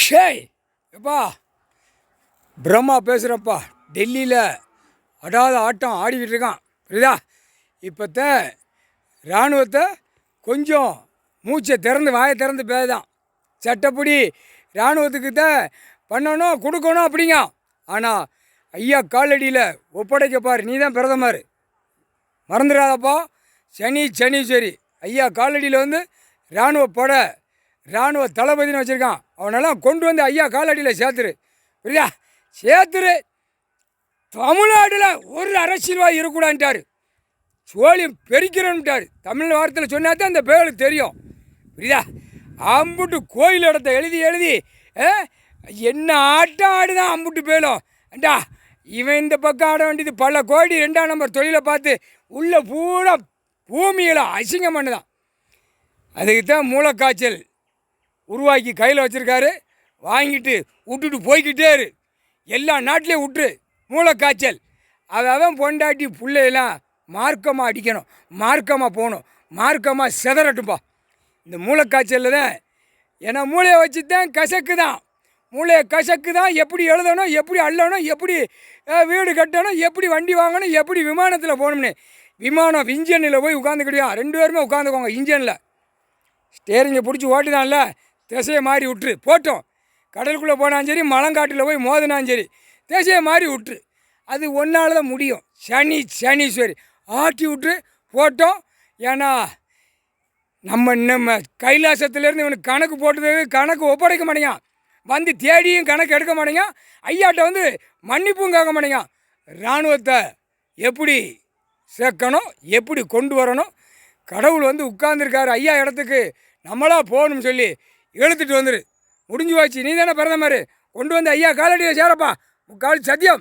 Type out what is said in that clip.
ஷேய் எப்பா பிரம்மா பேசுகிறப்பா டெல்லியில் அடாத ஆட்டம் ஆடிக்கிட்டு இருக்கான் புரியுதா. இப்போத்த இராணுவத்தை கொஞ்சம் மூச்சை திறந்து வாயை திறந்து பேசுதான். சட்டப்படி இராணுவத்துக்கு தான் பண்ணணும் கொடுக்கணும் அப்படிங்க. ஆனால் ஐயா காலடியில் ஒப்படைக்கப்பார், நீ தான் பிரதமர், மறந்துடாதப்பா. சனீஸ்வரி ஐயா காலடியில் வந்து இராணுவ தளபதினு வச்சுருக்கான். அவனெல்லாம் கொண்டு வந்து ஐயா காலடியில் சேர்த்துரு புரியுதா. சேர்த்துரு. தமிழ்நாட்டில் ஒரு அரசியல்வாதி இருக்கக்கூடாதுன்ட்டார். சோழி பெருக்கிறோன்ட்டார். தமிழ் வாரத்தில் சொன்னாதான் அந்த பேருக்கு தெரியும் புரியுதா. அம்புட்டு கோயில் இடத்த எழுதி என்ன ஆட்டம் ஆடுதான் அம்புட்டு பேலும் ஏண்டா. இவன் இந்த பக்கம் ஆட வேண்டியது பல கோடி 2ஆம் நம்பர் தொழிலை பார்த்து உள்ள பூரா பூமியில் அசிங்கம் பண்ணுதான். அதுக்கு தான் மூளைக்காய்ச்சல் உருவாக்கி கையில் வச்சுருக்காரு. வாங்கிட்டு விட்டுட்டு போய்கிட்டே இரு. எல்லா நாட்டிலையும் விட்டுரு. மூளைக்காய்ச்சல் அவன் பொண்டாட்டி பிள்ளையெல்லாம் மார்க்கமாக அடிக்கணும், மார்க்கமாக போகணும், மார்க்கமாக செதறட்டும்பா. இந்த மூளைக்காய்ச்சலில் தான் ஏன்னா மூளையை வச்சு தான் கசக்கு தான். மூளையை கசக்கு தான். எப்படி எழுதணும், எப்படி அள்ளணும், எப்படி வீடு கட்டணும், எப்படி வண்டி வாங்கணும், எப்படி விமானத்தில் போகணும்னு. விமானம் இன்ஜினில் போய் உட்காந்துக்கிட்டியா 2 பேருமே உட்காந்துக்கோங்க. இன்ஜினில் ஸ்டேரிங்கை பிடிச்சி ஓட்டுதான்ல, திசையை மாறி விட்டுரு போட்டோம். கடலுக்குள்ளே போனாலும் சரி, மலங்காட்டில் போய் மோதினாலும் சரி, திசையை மாறி விட்டுரு. அது ஒன்றால் தான் முடியும். சனீஸ்வரி ஆட்டி விட்டுரு போட்டோம். ஏன்னா நம்ம கைலாசத்துலேருந்து இவனுக்கு கணக்கு போட்டது கணக்கு ஒப்படைக்க மாட்டேங்கான். வந்து தேடியும் கணக்கு எடுக்க மாட்டேங்கான். ஐயாட்ட வந்து மன்னிப்பும் கேட்க மாட்டேங்கான். இராணுவத்தை எப்படி சேர்க்கணும், எப்படி கொண்டு வரணும். கடவுள் வந்து உட்கார்ந்துருக்காரு ஐயா இடத்துக்கு, நம்மளா போகணும்னு சொல்லி இழுத்துட்டு வந்துரு. முடிஞ்சு போச்சு. நீ தானே பிரதமர், கொண்டு வந்து ஐயா காலடியில் சேரப்பா. கால் சத்தியம்.